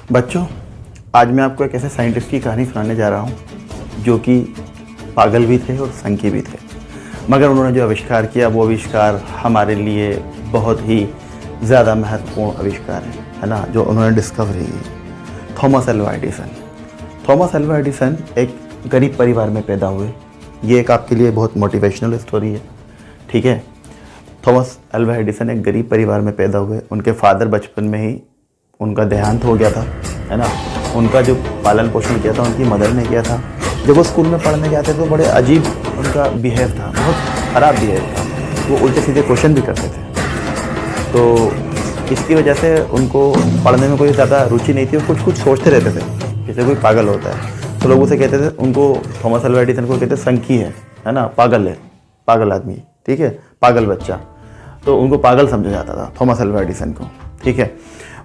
बच्चों, आज मैं आपको एक ऐसे साइंटिस्ट की कहानी सुनाने जा रहा हूँ जो कि पागल भी थे और संकी भी थे, मगर उन्होंने जो आविष्कार किया वो आविष्कार हमारे लिए बहुत ही ज़्यादा महत्वपूर्ण आविष्कार है ना, जो उन्होंने डिस्कवरी की। Thomas Alva Edison. Thomas Alva Edison एक गरीब परिवार में पैदा हुए। ये एक आपके लिए बहुत मोटिवेशनल स्टोरी है, ठीक है। थॉमस अल्वा एडिसन एक गरीब परिवार में पैदा हुए। उनके फादर बचपन में ही उनका देहांत हो गया था, है ना। उनका जो पालन पोषण किया था उनकी मदर ने किया था। जब वो स्कूल में पढ़ने जाते तो बड़े अजीब उनका बिहेव था, बहुत ख़राब बिहेव था। वो उल्टे सीधे क्वेश्चन भी करते थे, तो इसकी वजह से उनको पढ़ने में कोई ज़्यादा रुचि नहीं थी। वो कुछ कुछ सोचते रहते थे, जैसे कोई पागल होता है। तो लोग उसे कहते थे, उनको थॉमस अल्वा एडिसन को कहते संकी है ना, पागल है, पागल आदमी, ठीक है, पागल बच्चा। तो उनको पागल समझा जाता था थॉमस अल्वा एडिसन को, ठीक है।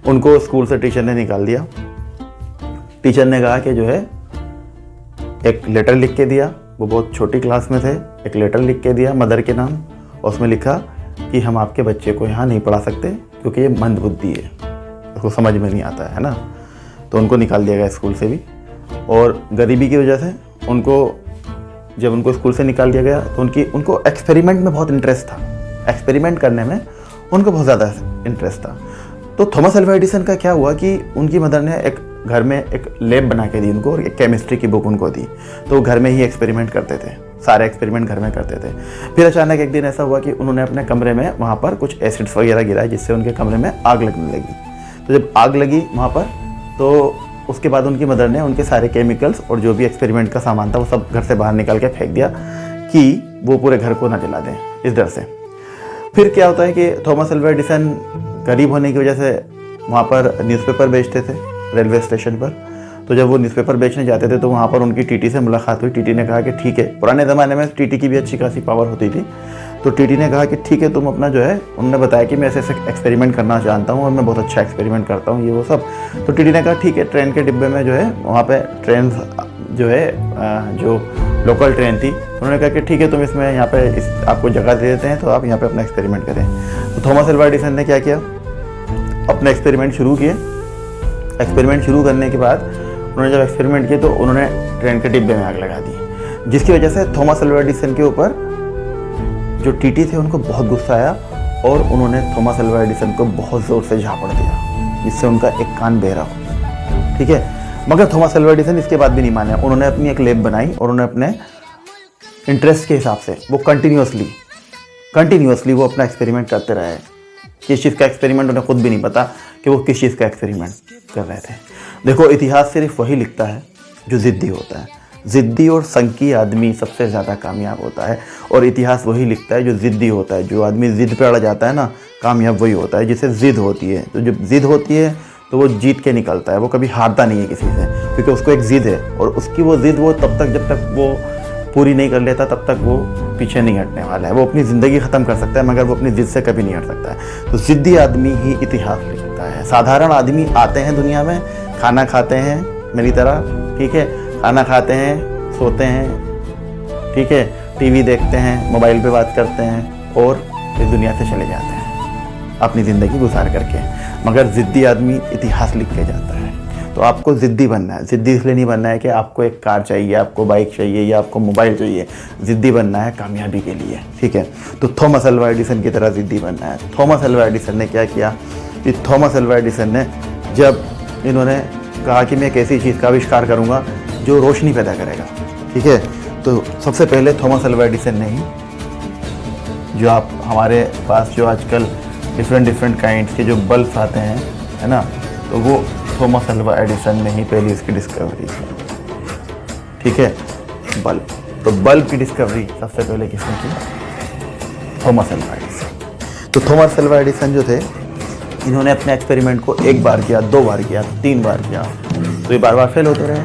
उनको स्कूल से टीचर ने निकाल दिया। टीचर ने कहा कि जो है एक लेटर लिख के दिया। वो बहुत छोटी क्लास में थे। एक लेटर लिख के दिया मदर के नाम, और उसमें लिखा कि हम आपके बच्चे को यहाँ नहीं पढ़ा सकते क्योंकि ये मंदबुद्धि है, उसको समझ में नहीं आता है ना। तो उनको निकाल दिया गया स्कूल से भी। और गरीबी की वजह से जब उनको स्कूल से निकाल दिया गया तो उनको एक्सपेरिमेंट में बहुत इंटरेस्ट था। एक्सपेरिमेंट करने में उनको बहुत ज़्यादा इंटरेस्ट था। तो थॉमस अल्वा एडिसन का क्या हुआ कि उनकी मदर ने एक घर में एक लैब बना के दी उनको, और एक केमिस्ट्री की बुक उनको दी। तो वो घर में ही एक्सपेरिमेंट करते थे, सारे एक्सपेरिमेंट घर में करते थे। फिर अचानक एक दिन ऐसा हुआ कि उन्होंने अपने कमरे में वहाँ पर कुछ एसिड्स वगैरह गिराए, जिससे उनके कमरे में आग लगने लगी। तो जब आग लगी वहाँ पर, तो उसके बाद उनकी मदर ने उनके सारे केमिकल्स और जो भी एक्सपेरिमेंट का सामान था वो सब घर से बाहर निकाल के फेंक दिया कि वो पूरे घर को ना जला दें, इस डर से। फिर क्या होता है कि थॉमस अल्वा एडिसन गरीब होने की वजह से वहाँ पर न्यूज़पेपर बेचते थे रेलवे स्टेशन पर। तो जब वो न्यूज़पेपर बेचने जाते थे तो वहाँ पर उनकी टीटी से मुलाकात हुई। टीटी ने कहा कि ठीक है, पुराने ज़माने में टीटी की भी अच्छी खासी पावर होती थी। तो टीटी ने कहा कि ठीक है, तुम अपना जो है, उन्होंने बताया कि मैं ऐसे एक्सपेरिमेंट करना जानता हूँ और मैं बहुत अच्छा एक्सपेरिमेंट करता हूँ, ये वो सब। तो टीटी ने कहा ठीक है, ट्रेन के डिब्बे में जो है वहाँ पर ट्रेन जो है जो लोकल ट्रेन थी, उन्होंने कहा कि ठीक है, तुम इसमें यहाँ पे आपको जगह दे देते हैं, तो आप यहाँ पे अपना एक्सपेरिमेंट करें। तो थॉमस अल्वा एडिसन ने क्या किया, अपना एक्सपेरिमेंट शुरू किए। एक्सपेरिमेंट शुरू करने के बाद उन्होंने जब एक्सपेरिमेंट किए तो उन्होंने ट्रेन के डिब्बे में आग लगा दी, जिसकी वजह से थॉमस अल्वा एडिसन के ऊपर जो टीटी थे उनको बहुत गुस्सा आया और उन्होंने थॉमस अल्वा एडिसन को बहुत ज़ोर से झापड़ दिया, जिससे उनका एक कान बहरा हो गया, ठीक है। मगर थॉमस अल्वा एडिसन इसके बाद भी नहीं माने। उन्होंने अपनी एक लैब बनाई और उन्होंने अपने इंटरेस्ट के हिसाब से वो कंटिन्यूसली वो अपना एक्सपेरिमेंट करते रहे। किस चीज़ का एक्सपेरिमेंट उन्हें खुद भी नहीं पता कि वो किस चीज़ का एक्सपेरिमेंट कर रहे थे। देखो, इतिहास सिर्फ वही लिखता है जो ज़िद्दी होता है। ज़िद्दी और संकी आदमी सबसे ज़्यादा कामयाब होता है, और इतिहास वही लिखता है जो ज़िद्दी होता है। जो आदमी ज़िद पे अड़ जाता है ना, कामयाब वही होता है जिसे ज़िद होती है। तो जब ज़िद होती है तो वो जीत के निकलता है, वो कभी हारता नहीं है किसी से, क्योंकि उसको एक ज़िद है। और उसकी वो ज़िद वो तब तक, जब तक वो पूरी नहीं कर लेता, तब तक वो पीछे नहीं हटने वाला है। वो अपनी ज़िंदगी ख़त्म कर सकता है, मगर वो अपनी ज़िद से कभी नहीं हट सकता है। तो ज़िद्दी आदमी ही इतिहास लिखता है। साधारण आदमी आते हैं दुनिया में, खाना खाते हैं मेरी तरह, ठीक है, खाना खाते हैं, सोते हैं, ठीक है, टीवी देखते हैं, मोबाइल पे बात करते हैं और इस दुनिया से चले जाते हैं अपनी ज़िंदगी गुजार करके। मगर ज़िद्दी आदमी इतिहास लिख के जाता है। तो आपको ज़िद्दी बनना है। ज़िद्दी इसलिए नहीं बनना है कि आपको एक कार चाहिए, आपको बाइक चाहिए या आपको मोबाइल चाहिए। ज़िद्दी बनना है कामयाबी के लिए, ठीक है। तो थॉमस अल्वा एडिसन की तरह ज़िद्दी बनना है। थॉमस अल्वा एडिसन ने क्या किया कि थॉमस अल्वा एडिसन ने, जब इन्होंने कहा कि मैं एक ऐसी चीज़ का आविष्कार करूँगा जो रोशनी पैदा करेगा, ठीक है, तो सबसे पहले थॉमस अल्वा एडिसन ने ही, जो आप हमारे पास जो आजकल डिफरेंट काइंड्स के जो बल्ब आते हैं, है ना, तो वो थॉमस अल्वा एडिसन ने ही पहली इसकी डिस्कवरी की, ठीक है, बल्ब। तो बल्ब की डिस्कवरी सबसे पहले किसने की? Thomas Alva Edison. तो थॉमस अल्वा एडिसन जो थे, इन्होंने अपने एक्सपेरिमेंट को एक बार किया, 2 बार किया, 3 बार किया, तो ये बार फेल होते रहे।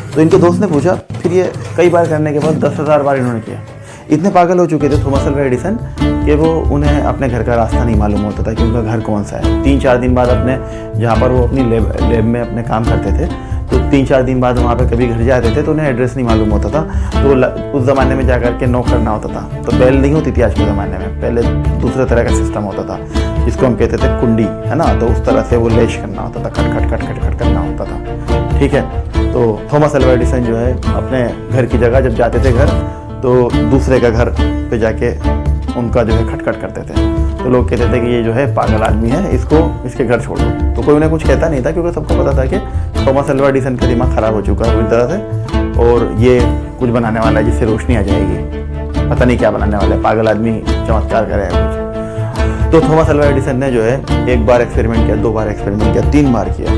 तो इनके दोस्त ने पूछा, फिर ये कई बार करने के बाद 10,000 बार इन्होंने किया। इतने पागल हो चुके थे थॉमस अल्वा एडिसन कि वो उन्हें अपने घर का रास्ता नहीं मालूम होता था कि उनका घर कौन सा है। 3-4 दिन बाद अपने, जहाँ पर वो अपनी लैब में अपने काम करते थे, तो 3-4 दिन बाद वहाँ पे कभी घर जाते थे तो उन्हें एड्रेस नहीं मालूम होता था। तो उस ज़माने में जा कर के नॉक करना होता था। तो बेल नहीं होती थी आज के ज़माने में, पहले दूसरे तरह का सिस्टम होता था इसको हम कहते थे कुंडी, है ना। तो उस तरह से वो लेश करना होता था, खट खट खट खट खट करना होता था, ठीक है। तो थॉमस अल्वा एडिसन जो है अपने घर की जगह जब जाते थे घर, तो दूसरे का घर पे जाके उनका जो है खटखट करते थे। तो लोग कहते थे कि ये जो है पागल आदमी है, इसको इसके घर छोड़ दो। तो कोई उन्हें कुछ कहता नहीं था, क्योंकि सबको पता था कि थॉमस अल्वा एडिसन का दिमाग ख़राब हो चुका है पूरी तरह से, और ये कुछ बनाने वाला है जिससे रोशनी आ जाएगी। पता नहीं क्या बनाने वाला है, पागल आदमी चमत्कार करेगा कुछ। तो थॉमस अल्वा एडिसन ने जो है एक बार एक्सपेरिमेंट किया, 2 बार एक्सपेरिमेंट किया, 3 बार किया,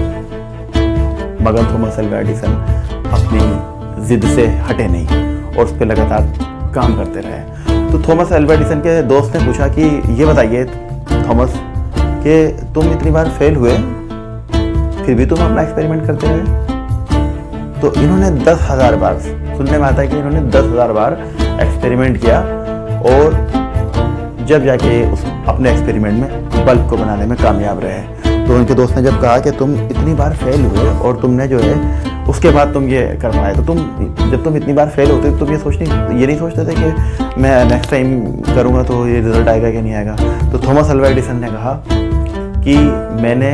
मगर थॉमस अल्वा एडिसन अपनी जिद से हटे नहीं और उस पर लगातार काम करते रहे। तो थॉमस अल्वा एडिसन के दोस्त ने पूछा कि ये बताइए थॉमस कि तुम इतनी बार फेल हुए फिर भी तुम अपना एक्सपेरिमेंट करते रहे। तो इन्होंने 10,000 बार, सुनने में आता है कि इन्होंने 10,000 बार एक्सपेरिमेंट किया, और जब जाके उस अपने एक्सपेरिमेंट में बल्ब को बनाने में कामयाब रहे। तो उनके दोस्त ने जब कहा कि तुम इतनी बार फेल हुए और तुमने जो है उसके बाद तुम ये कर पाए, तो जब तुम इतनी बार फेल होते तो तुम ये नहीं सोचते थे कि मैं नेक्स्ट टाइम करूँगा तो ये रिजल्ट आएगा कि नहीं आएगा। तो थॉमस अल्वा एडिसन ने कहा कि मैंने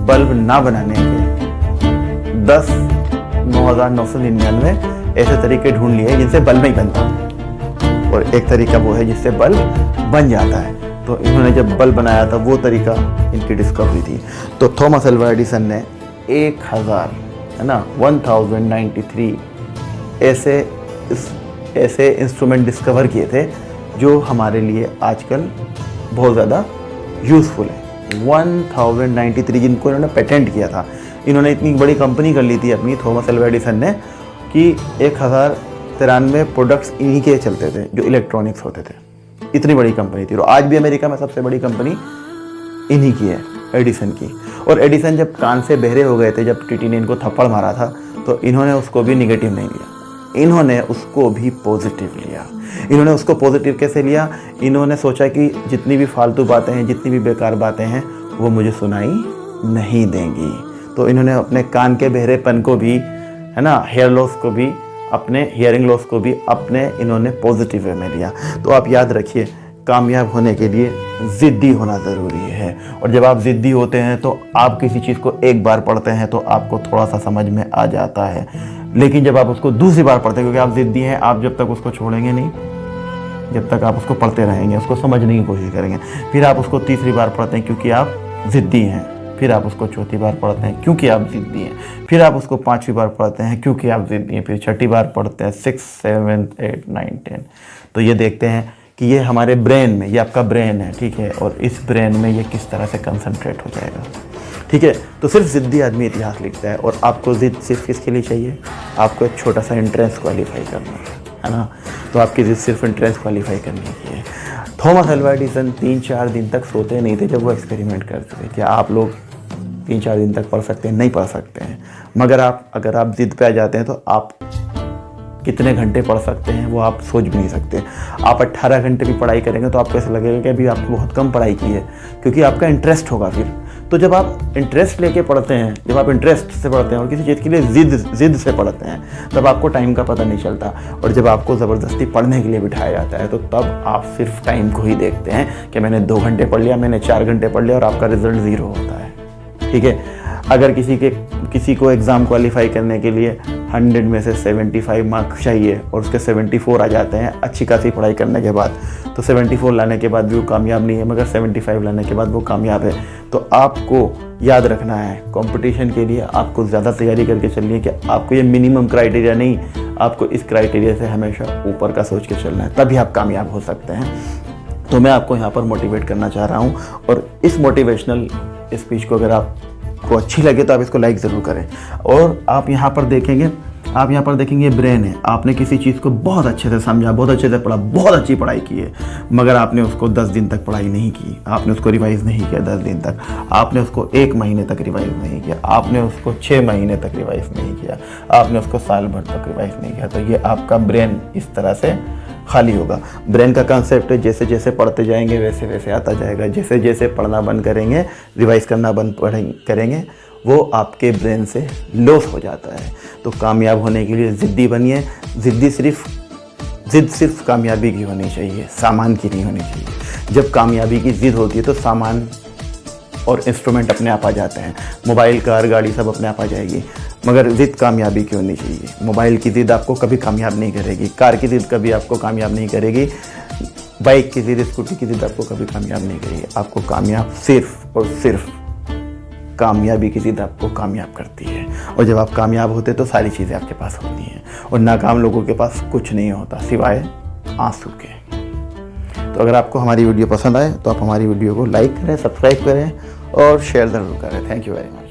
बल्ब ना बनाने के 9,999 ऐसे तरीके ढूंढ लिए जिनसे बल्ब नहीं बनता, और एक तरीका वो है जिससे बल्ब बन जाता है। तो इन्होंने जब बल्ब बनाया था वो तरीका इनकी डिस्कवरी थी। तो थॉमस अल्वा एडिसन ने 1000, है ना, 1093 ऐसे इंस्ट्रूमेंट डिस्कवर किए थे जो हमारे लिए आजकल बहुत ज़्यादा यूज़फुल है। 1093 जिनको इन्होंने पेटेंट किया था। इन्होंने इतनी बड़ी कंपनी कर ली थी अपनी थॉमस अल्वा एडिसन ने कि 1093 प्रोडक्ट्स इन्हीं के चलते थे जो इलेक्ट्रॉनिक्स होते थे। इतनी बड़ी कंपनी थी, और आज भी अमेरिका में सबसे बड़ी कंपनी इन्हीं की है, एडिसन की। और एडिसन जब कान से बहरे हो गए थे, जब टीटी ने इनको थप्पड़ मारा था, तो इन्होंने उसको भी निगेटिव नहीं लिया, इन्होंने उसको भी पॉजिटिव लिया। इन्होंने उसको पॉजिटिव कैसे लिया? इन्होंने सोचा कि जितनी भी फालतू बातें हैं, जितनी भी बेकार बातें हैं, वो मुझे सुनाई नहीं देंगी। तो इन्होंने अपने कान के बहरेपन को भी, है ना, हेयर लॉस को भी, अपने हियरिंग लॉस को भी अपने इन्होंने पॉजिटिव वे में लिया। तो आप याद रखिए, कामयाब होने के लिए ज़िद्दी होना ज़रूरी है। और जब आप ज़िद्दी होते हैं तो आप किसी चीज़ को एक बार पढ़ते हैं तो आपको थोड़ा सा समझ में आ जाता है, लेकिन जब आप उसको दूसरी बार पढ़ते हैं, क्योंकि आप ज़िद्दी हैं, आप जब तक उसको छोड़ेंगे नहीं, जब तक आप उसको पढ़ते रहेंगे, उसको समझने की कोशिश करेंगे, फिर आप उसको तीसरी बार पढ़ते हैं क्योंकि आप ज़िद्दी हैं, फिर आप उसको चौथी बार पढ़ते हैं क्योंकि आप ज़िद्दी हैं, फिर आप उसको 5वीं बार पढ़ते हैं क्योंकि आप ज़िद्दी हैं, फिर 6ठी बार पढ़ते हैं, 6, 7, 8, 9, 10। तो ये देखते हैं कि ये हमारे ब्रेन में, ये आपका ब्रेन है, ठीक है, और इस ब्रेन में ये किस तरह से कंसंट्रेट हो जाएगा, ठीक है। तो सिर्फ ज़िद्दी आदमी इतिहास लिखता है, और आपको ज़िद सिर्फ किसके लिए चाहिए? आपको एक छोटा सा एंट्रेंस क्वालिफाई करना है ना। तो आपकी ज़िद सिर्फ एंट्रेंस क्वालिफाई करने की है। थॉमस अल्वा एडिसन 3-4 दिन तक सोते नहीं थे जब वो एक्सपेरिमेंट करते थे। क्या आप लोग 3-4 दिन तक पढ़ सकते हैं? नहीं पढ़ सकते हैं। मगर अगर आप ज़िद पे आ जाते हैं तो आप कितने घंटे पढ़ सकते हैं वो आप सोच भी नहीं सकते। आप 18 घंटे भी पढ़ाई करेंगे तो आपको ऐसा लगेगा कि अभी आपने बहुत कम पढ़ाई की है, क्योंकि आपका इंटरेस्ट होगा फिर। तो जब आप इंटरेस्ट लेके पढ़ते हैं, जब आप इंटरेस्ट से पढ़ते हैं और किसी चीज़ के लिए ज़िद से पढ़ते हैं, तब आपको टाइम का पता नहीं चलता। और जब आपको ज़बरदस्ती पढ़ने के लिए बिठाया जाता है तो तब आप सिर्फ टाइम को ही देखते हैं कि मैंने 2 घंटे पढ़ लिया, मैंने 4 घंटे पढ़ लिया, और आपका रिजल्ट 0 होता है, ठीक है। अगर किसी को एग्ज़ाम क्वालिफाई करने के लिए 100 में से 75 मार्क्स चाहिए और उसके 74 आ जाते हैं अच्छी खासी पढ़ाई करने के बाद, तो 74 लाने के बाद भी वो कामयाब नहीं है, मगर 75 लाने के बाद वो कामयाब है। तो आपको याद रखना है, कंपटीशन के लिए आपको ज़्यादा तैयारी करके चलनी है कि आपको ये मिनिमम क्राइटेरिया नहीं, आपको इस क्राइटेरिया से हमेशा ऊपर का सोच के चलना है, तभी आप कामयाब हो सकते हैं। तो मैं आपको यहाँ पर मोटिवेट करना चाह रहा हूँ, और इस मोटिवेशनल स्पीच को अगर आपको अच्छी लगे तो आप इसको लाइक ज़रूर करें। और आप यहाँ पर देखेंगे ब्रेन है। आपने किसी चीज़ को बहुत अच्छे से समझा, बहुत अच्छे से पढ़ा, बहुत अच्छी पढ़ाई की है, मगर आपने उसको 10 दिन तक पढ़ाई नहीं की, आपने उसको रिवाइज़ नहीं किया 10 दिन तक, आपने उसको 1 महीने तक रिवाइज़ नहीं किया, आपने उसको 6 महीने तक रिवाइज़ नहीं किया, आपने उसको साल भर तक रिवाइज़ नहीं किया, तो ये आपका ब्रेन इस तरह से खाली होगा। ब्रेन का कंसेप्ट है, जैसे जैसे पढ़ते जाएंगे वैसे वैसे आता जाएगा। जैसे जैसे पढ़ना बंद करेंगे, रिवाइज़ करना बंद करेंगे, वो आपके ब्रेन से लॉस हो जाता है। तो कामयाब होने के लिए ज़िद्दी बनिए। ज़िद सिर्फ कामयाबी की होनी चाहिए, सामान की नहीं होनी चाहिए। जब कामयाबी की ज़िद होती है तो सामान और इंस्ट्रूमेंट अपने आप आ जाते हैं, मोबाइल, कार, गाड़ी सब अपने आप आ जाएगी, मगर ज़िद कामयाबी की होनी चाहिए। मोबाइल की ज़िद आपको कभी कामयाब नहीं करेगी, कार की ज़िद कभी आपको कामयाब नहीं करेगी, बाइक की ज़िद, स्कूटी की ज़िद आपको कभी कामयाब नहीं करेगी। आपको कामयाब सिर्फ और सिर्फ कामयाबी की ज़िद आपको कामयाब करती है, और जब आप कामयाब होते तो सारी चीज़ें आपके पास होती हैं, और नाकाम लोगों के पास कुछ नहीं होता सिवाय आंसू के। तो अगर आपको हमारी वीडियो पसंद आए तो आप हमारी वीडियो को लाइक करें, सब्सक्राइब करें और शेयर ज़रूर करें। Thank you very much.